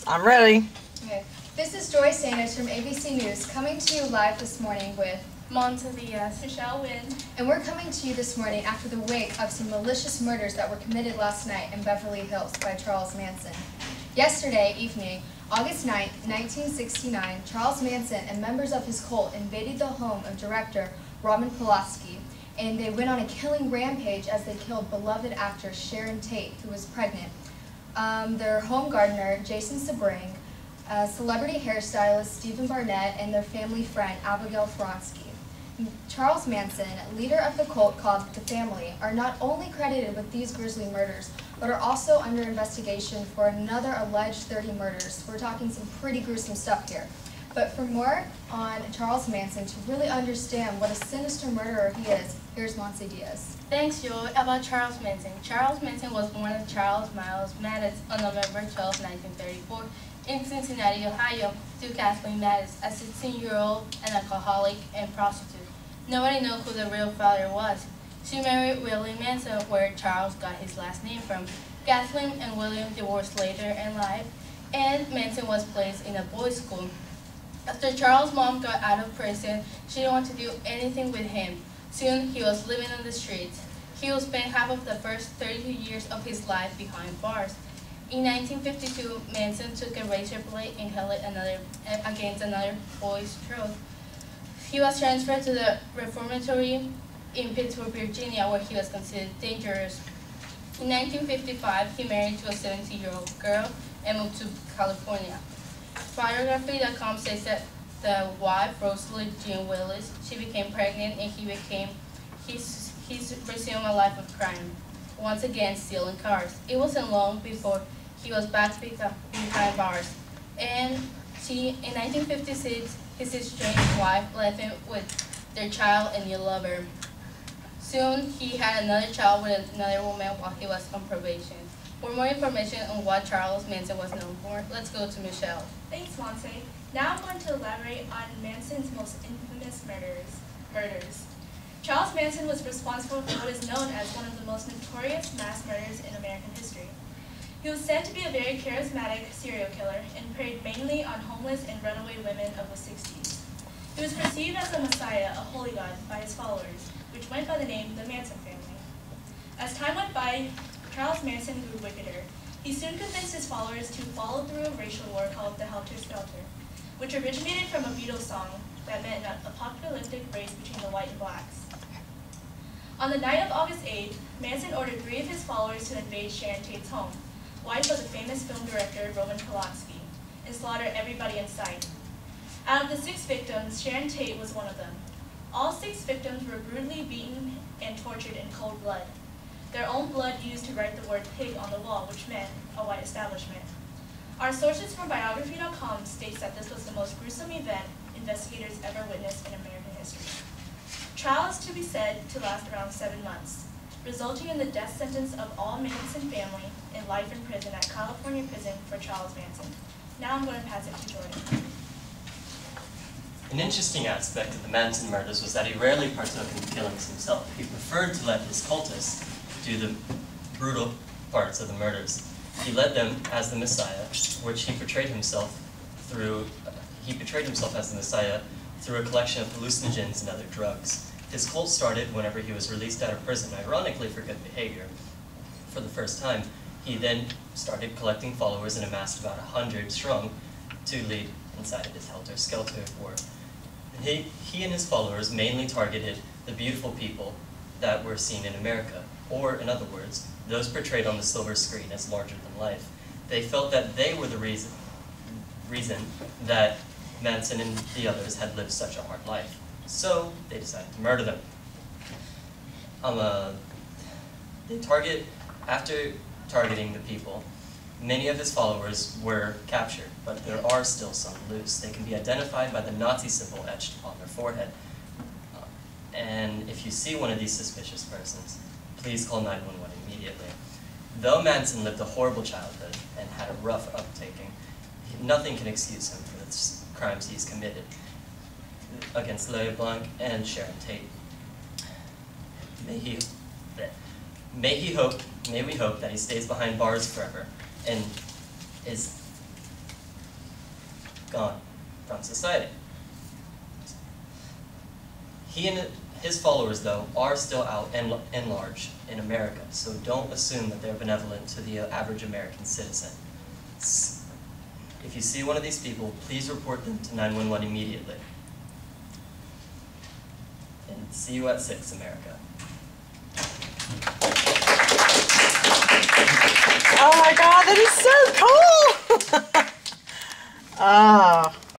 I'm ready. Okay. This is Joy Sanders from ABC News coming to you live this morning with Manson THS, Michelle Wynn. And we're coming to you this morning after the wake of some malicious murders that were committed last night in Beverly Hills by Charles Manson. Yesterday evening, August 9, 1969, Charles Manson and members of his cult invaded the home of director Roman Polanski, and they went on a killing rampage as they killed beloved actress Sharon Tate, who was pregnant, their home gardener Jason Sebring, celebrity hairstylist Stephen Barnett, and their family friend Abigail Fronsky. Charles Manson, leader of the cult called The Family, are not only credited with these grisly murders, but are also under investigation for another alleged 30 murders. We're talking some pretty gruesome stuff here. But for more on Charles Manson, to really understand what a sinister murderer he is, here's Manson THS. Thanks, Joy. About Charles Manson. Charles Manson was born as Charles Miles Mattis on November 12, 1934, in Cincinnati, Ohio, to Kathleen Mattis, a 16-year-old, an alcoholic and prostitute. Nobody knows who the real father was. She married William Manson, where Charles got his last name from. Kathleen and William divorced later in life, and Manson was placed in a boys' school. After Charles' mom got out of prison, she didn't want to do anything with him. Soon, he was living on the streets. He would spend half of the first 32 years of his life behind bars. In 1952, Manson took a razor blade and held it against another boy's throat. He was transferred to the reformatory in Pittsburgh, Virginia, where he was considered dangerous. In 1955, he married to a 70-year-old girl and moved to California. Biography.com says that the wife, Rosalie Jean Willis, she became pregnant and he's resumed a life of crime, once again stealing cars. It wasn't long before he was back behind bars. And in 1956, his estranged wife left him with their child and new lover. Soon, he had another child with another woman while he was on probation. For more information on what Charles Manson was known for, let's go to Michelle. Thanks, Monse. Now I'm going to elaborate on Manson's most infamous murders. Charles Manson was responsible for what is known as one of the most notorious mass murders in American history. He was said to be a very charismatic serial killer and preyed mainly on homeless and runaway women of the 60s. He was perceived as a messiah, a holy god, by his followers, which went by the name the Manson family. As time went by, Charles Manson grew wickeder. He soon convinced his followers to follow through a racial war called the Helter Skelter, which originated from a Beatles song that meant an apocalyptic race between the white and blacks. On the night of August 8th, Manson ordered 3 of his followers to invade Sharon Tate's home, wife of the famous film director Roman Polanski, and slaughter everybody in sight. Out of the 6 victims, Sharon Tate was one of them. All 6 victims were brutally beaten and tortured in cold blood. Their own blood used to write the word pig on the wall, which meant a white establishment. Our sources from biography.com states that this was the most gruesome event investigators ever witnessed in American history. Trial is to be said to last around 7 months, resulting in the death sentence of all Manson family and life in prison at California prison for Charles Manson. Now I'm going to pass it to Jordan. An interesting aspect of the Manson murders was that he rarely partook in the killings himself. He preferred to let his cultists do the brutal parts of the murders. He led them as the Messiah, which he portrayed himself as the Messiah through a collection of hallucinogens and other drugs. His cult started whenever he was released out of prison, ironically for good behavior. For the first time, he then started collecting followers and amassed about 100 strong to lead inside of his Helter Skelter war. He and his followers mainly targeted the beautiful people that were seen in America, or in other words, those portrayed on the silver screen as larger than life. They felt that they were the reason that Manson and the others had lived such a hard life. So they decided to murder them. After targeting the people, many of his followers were captured, but there are still some loose. They can be identified by the Nazi symbol etched on their forehead. And if you see one of these suspicious persons, please call 911 immediately. Though Manson lived a horrible childhood and had a rough uptaking, nothing can excuse him for the crimes he's committed against Larry Blanc and Sharon Tate. May we hope that he stays behind bars forever and is gone from society. He and his followers, though, are still out and large in America, so don't assume that they're benevolent to the average American citizen. If you see one of these people, please report them to 911 immediately. And see you at 6, America. Oh my God, that is so cool! Oh.